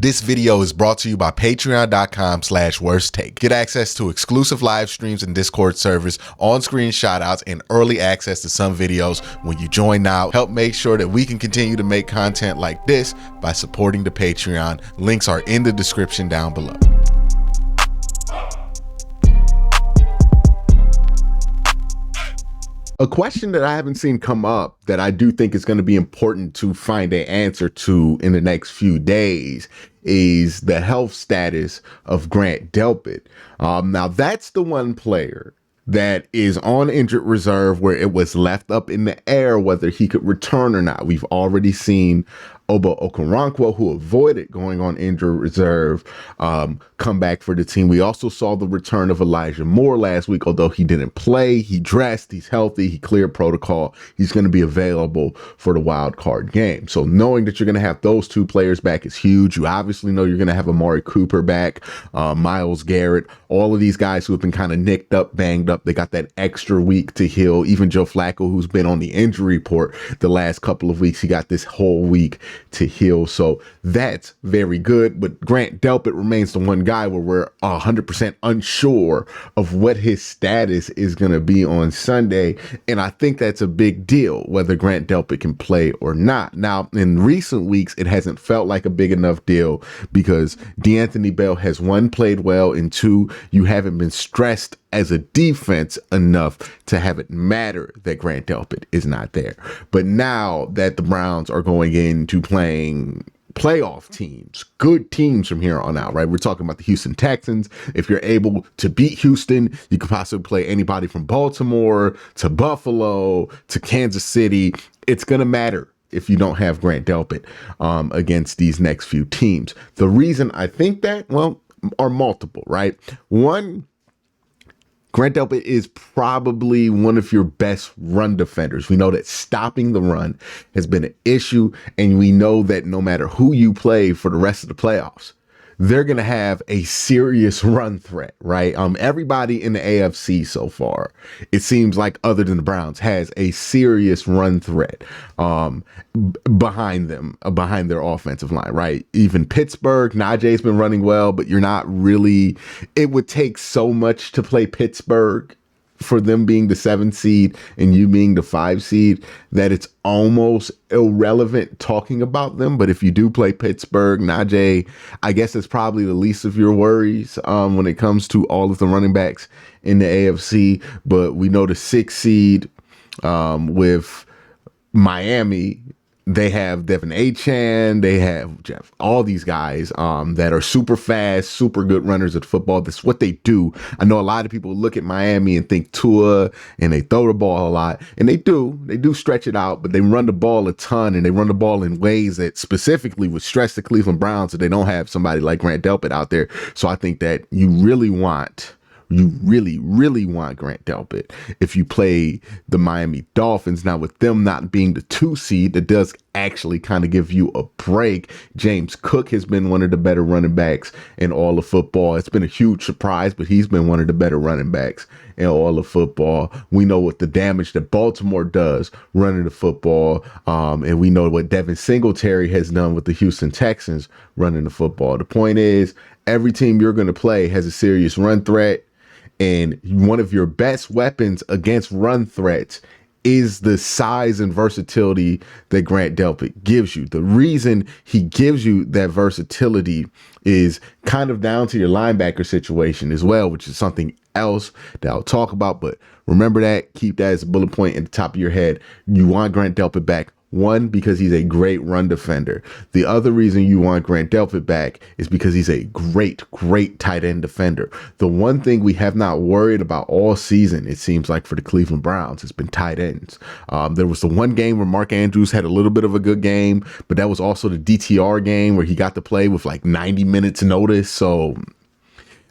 This video is brought to you by patreon.com/worsttake. Get access to exclusive live streams and Discord servers, on-screen shoutouts, and early access to some videos when you join now. Help make sure that we can continue to make content like this by supporting the Patreon. Links are in the description down below. A question that I haven't seen come up that I do think is going to be important to find an answer to in the next few days is the health status of Grant Delpit. Now, that's the one player that is on injured reserve where it was left up in the air whether he could return or not. We've already seen Oba Okoronkwo, who avoided going on injured reserve, come back for the team. We also saw the return of Elijah Moore last week, although he didn't play. He dressed, he's healthy, he cleared protocol. He's going to be available for the wild card game. So knowing that you're going to have those two players back is huge. You obviously know you're going to have Amari Cooper back, Myles Garrett, all of these guys who have been kind of nicked up, banged up. They got that extra week to heal. Even Joe Flacco, who's been on the injury report the last couple of weeks, he got this whole week to heal. So that's very good. But Grant Delpit remains the one guy where we're 100% unsure of what his status is going to be on Sunday. And I think that's a big deal, whether Grant Delpit can play or not. Now, in recent weeks, it hasn't felt like a big enough deal because DeAnthony Bell has, one, played well, and two, you haven't been stressed as a defense enough to have it matter that Grant Delpit is not there. But now that the Browns are going into playing playoff teams, good teams from here on out, right? We're talking about the Houston Texans. If you're able to beat Houston, you could possibly play anybody from Baltimore to Buffalo to Kansas City. It's going to matter if you don't have Grant Delpit against these next few teams. The reason I think that, well, are multiple, right? One, Grant Delpit is probably one of your best run defenders. We know that stopping the run has been an issue, and we know that no matter who you play for the rest of the playoffs, they're going to have a serious run threat, right? Everybody in the AFC so far, it seems like, other than the Browns, has a serious run threat behind them, behind their offensive line, right? Even Pittsburgh, Najee's been running well, but you're not really, it would take so much to play Pittsburgh for them being the 7th seed and you being the 5 seed that it's almost irrelevant talking about them. But if you do play Pittsburgh, Najee, I guess it's probably the least of your worries when it comes to all of the running backs in the AFC. But we know the 6th seed with Miami, they have Devin Achane, they have Jeff, all these guys that are super fast, super good runners of football. That's what they do. I know a lot of people look at Miami and think Tua, and they throw the ball a lot, and they do stretch it out, but they run the ball a ton, and they run the ball in ways that specifically would stress the Cleveland Browns, so they don't have somebody like Grant Delpit out there. So I think that you really want Grant Delpit if you play the Miami Dolphins. Now, with them not being the 2 seed, that does actually kind of give you a break. James Cook has been one of the better running backs in all of football. It's been a huge surprise, but he's been one of the better running backs in all of football. We know what the damage that Baltimore does running the football, and we know what Devin Singletary has done with the Houston Texans running the football. The point is, every team you're going to play has a serious run threat. And one of your best weapons against run threats is the size and versatility that Grant Delpit gives you. The reason he gives you that versatility is kind of down to your linebacker situation as well, which is something else that I'll talk about. But remember that, keep that as a bullet point at the top of your head. You want Grant Delpit back. One, because he's a great run defender. The other reason you want Grant Delpit back is because he's a great tight end defender. The one thing we have not worried about all season, it seems like, for the Cleveland Browns, has been tight ends. There was the one game where Mark Andrews had a little bit of a good game, but that was also the DTR game where he got to play with like 90 minutes notice. So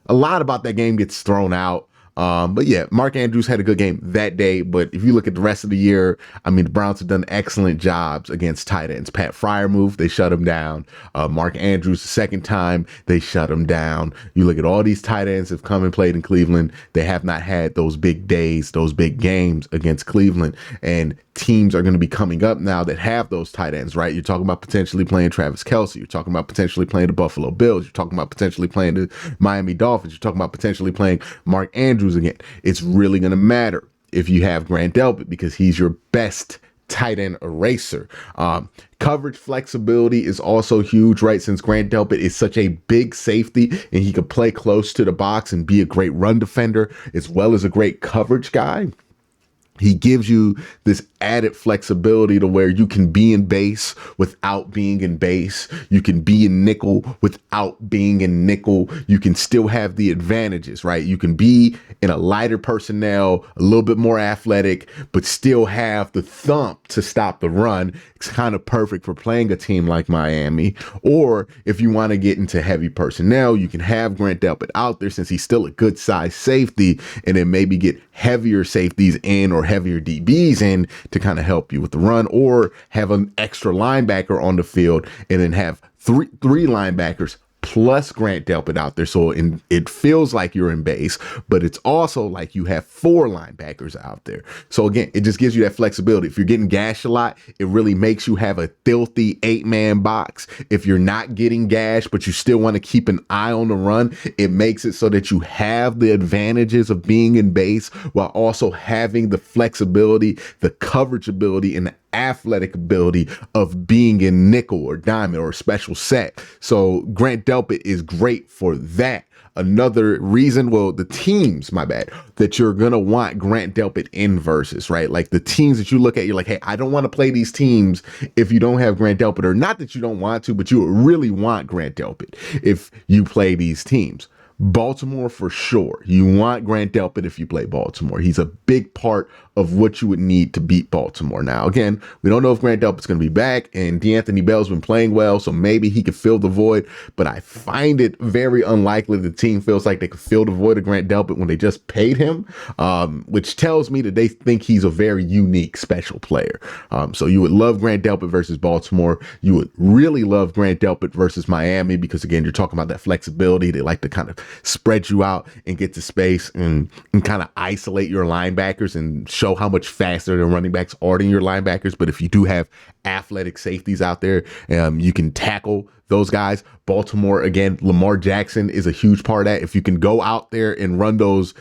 a lot about that game gets thrown out. But yeah, Mark Andrews had a good game that day. But if you look at the rest of the year, I mean, the Browns have done excellent jobs against tight ends. Pat Freiermuth, they shut him down. Mark Andrews, the second time, they shut him down. You look at all these tight ends have come and played in Cleveland. They have not had those big days, those big games against Cleveland. And teams are going to be coming up now that have those tight ends, right? You're talking about potentially playing Travis Kelce. You're talking about potentially playing the Buffalo Bills. You're talking about potentially playing the Miami Dolphins. You're talking about potentially playing Mark Andrews again. It's really going to matter if you have Grant Delpit because he's your best tight end eraser. Coverage flexibility is also huge, right? Since Grant Delpit is such a big safety and he could play close to the box and be a great run defender as well as a great coverage guy. He gives you this added flexibility to where you can be in base without being in base. You can be in nickel without being in nickel. You can still have the advantages, right? You can be in a lighter personnel, a little bit more athletic, but still have the thump to stop the run. It's kind of perfect for playing a team like Miami. Or if you want to get into heavy personnel, you can have Grant Delpit out there since he's still a good size safety and then maybe get heavier safeties in or heavier DBs in to kind of help you with the run, or have an extra linebacker on the field and then have three linebackers plus Grant Delpit out there. So it feels like you're in base, but it's also like you have 4 linebackers out there. So again, it just gives you that flexibility. If you're getting gashed a lot, it really makes you have a filthy 8-man box. If you're not getting gashed, but you still want to keep an eye on the run, it makes it so that you have the advantages of being in base while also having the flexibility, the coverage ability, and the athletic ability of being in nickel or diamond or special set. So Grant Delpit is great for that. Another reason, well, the teams, my bad, that you're going to want Grant Delpit in versus, right? Like the teams that you look at, you're like, hey, I don't want to play these teams if you don't have Grant Delpit, or not that you don't want to, but you really want Grant Delpit if you play these teams. Baltimore for sure. You want Grant Delpit if you play Baltimore. He's a big part of what you would need to beat Baltimore. Now, again, we don't know if Grant Delpit's going to be back, and DeAnthony Bell's been playing well, so maybe he could fill the void, but I find it very unlikely the team feels like they could fill the void of Grant Delpit when they just paid him, which tells me that they think he's a very unique, special player. So you would love Grant Delpit versus Baltimore. You would really love Grant Delpit versus Miami because, again, you're talking about that flexibility. They like to kind of spread you out and get to space and kind of isolate your linebackers and show how much faster the running backs are than your linebackers. But if you do have athletic safeties out there, you can tackle those guys. Baltimore, again, Lamar Jackson is a huge part of that. If you can go out there and run those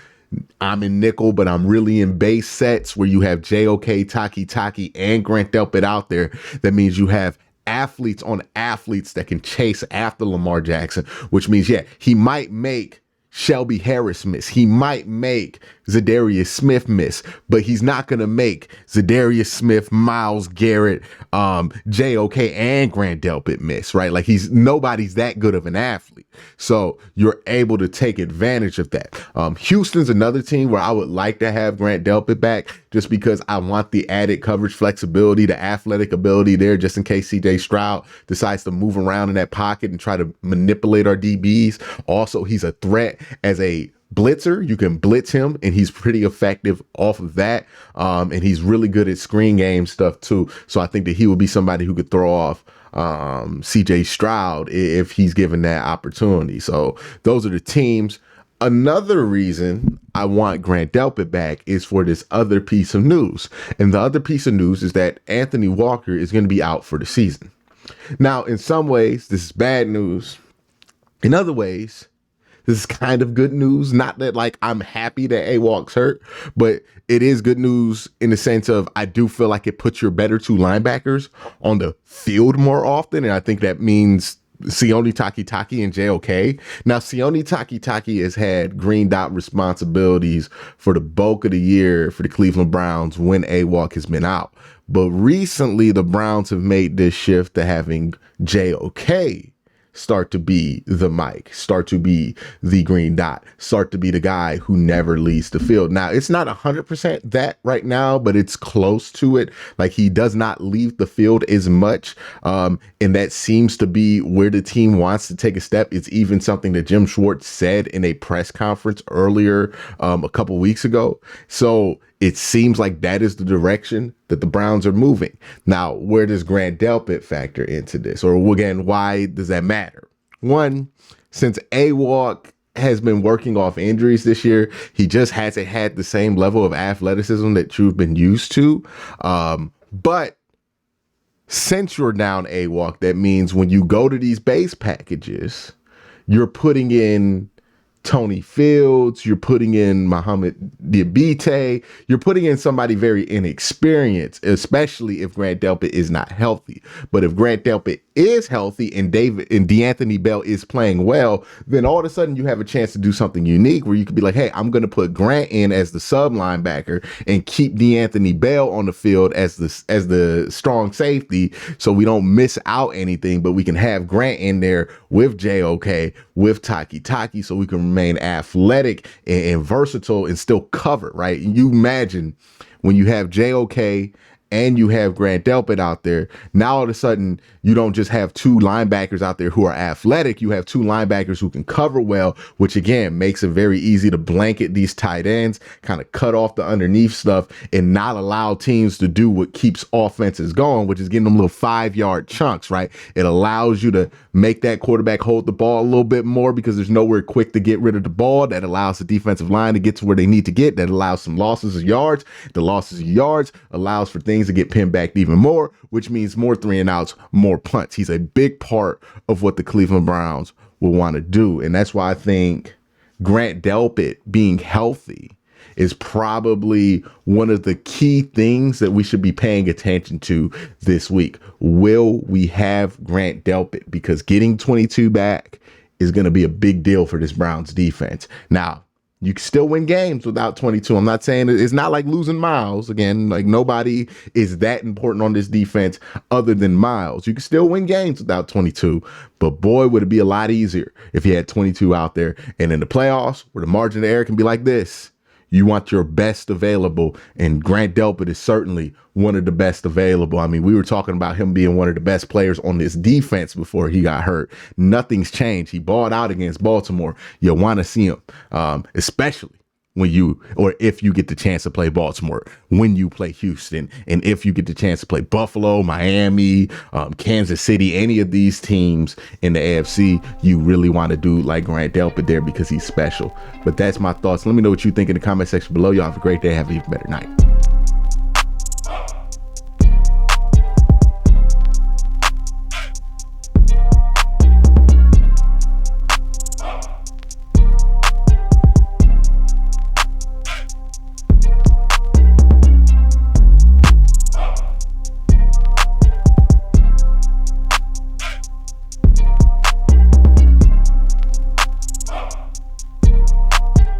I'm in nickel, but I'm really in base sets where you have JOK, Taki, and Grant Delpit out there, that means you have athletes on athletes that can chase after Lamar Jackson, which means, yeah, he might make Shelby Harris miss. He might make Zadarius Smith miss, but he's not going to make Zadarius Smith, Myles Garrett, JOK, and Grant Delpit miss, right? Like nobody's that good of an athlete. So you're able to take advantage of that. Houston's another team where I would like to have Grant Delpit back just because I want the added coverage flexibility, the athletic ability there, just in case CJ Stroud decides to move around in that pocket and try to manipulate our DBs. Also, he's a threat as a blitzer. You can blitz him and he's pretty effective off of that. And he's really good at screen game stuff too. So I think that he would be somebody who could throw off CJ Stroud if he's given that opportunity. So those are the teams. Another reason I want Grant Delpit back is for this other piece of news. And the other piece of news is that Anthony Walker is going to be out for the season. Now, in some ways, this is bad news. In other ways, this is kind of good news. Not that like I'm happy that A-Walk's hurt, but it is good news in the sense of I do feel like it puts your better 2 linebackers on the field more often. And I think that means Sione Taki and JOK. Now, Sione Taki has had green dot responsibilities for the bulk of the year for the Cleveland Browns when A-Walk has been out. But recently, the Browns have made this shift to having JOK start to be the Mike, start to be the green dot, start to be the guy who never leaves the field. Now, it's not 100% that right now, but it's close to it. Like, he does not leave the field as much. And that seems to be where the team wants to take a step. It's even something that Jim Schwartz said in a press conference earlier a couple weeks ago. So it seems like that is the direction that the Browns are moving. Now, where does Grant Delpit factor into this? Or again, why does that matter? One, since A-Walk has been working off injuries this year, he just hasn't had the same level of athleticism that you've been used to. But since you're down A-Walk, that means when you go to these base packages, you're putting in Tony Fields, you're putting in Muhammad Diabite, you're putting in somebody very inexperienced, especially if Grant Delpit is not healthy. But if Grant Delpit is healthy and D'Anthony Bell is playing well, then all of a sudden you have a chance to do something unique where you could be like, hey, I'm going to put Grant in as the sub linebacker and keep D'Anthony Bell on the field as the strong safety, so we don't miss out anything, but we can have Grant in there with JOK, with Taki, so we can remain athletic and versatile and still cover, right? You imagine when you have JOK and you have Grant Delpit out there, now all of a sudden you don't just have two linebackers out there who are athletic, you have two linebackers who can cover well, which again makes it very easy to blanket these tight ends, kind of cut off the underneath stuff and not allow teams to do what keeps offenses going, which is getting them little 5-yard chunks, right? It allows you to make that quarterback hold the ball a little bit more because there's nowhere quick to get rid of the ball. That allows the defensive line to get to where they need to get. That allows some losses of yards. The losses of yards allows for things to get pinned back even more, which means more 3-and-outs, more punts. He's a big part of what the Cleveland Browns will want to do. And that's why I think Grant Delpit being healthy is probably one of the key things that we should be paying attention to this week. Will we have Grant Delpit? Because getting 22 back is going to be a big deal for this Browns defense. Now, you can still win games without 22. I'm not saying it's not like losing Miles. Again, like nobody is that important on this defense other than Miles. You can still win games without 22, but boy, would it be a lot easier if you had 22 out there. And in the playoffs, where the margin of error can be like this, you want your best available, and Grant Delpit is certainly one of the best available. I mean, we were talking about him being one of the best players on this defense before he got hurt. Nothing's changed. He balled out against Baltimore. You want to see him, especially when you, or if you get the chance to play Baltimore, when you play Houston, and if you get the chance to play Buffalo, Miami, Kansas City, any of these teams in the AFC, you really want to do like Grant Delpit there because he's special. But that's my thoughts. Let me know what you think in the comment section below. Y'all have a great day. Have an even better night.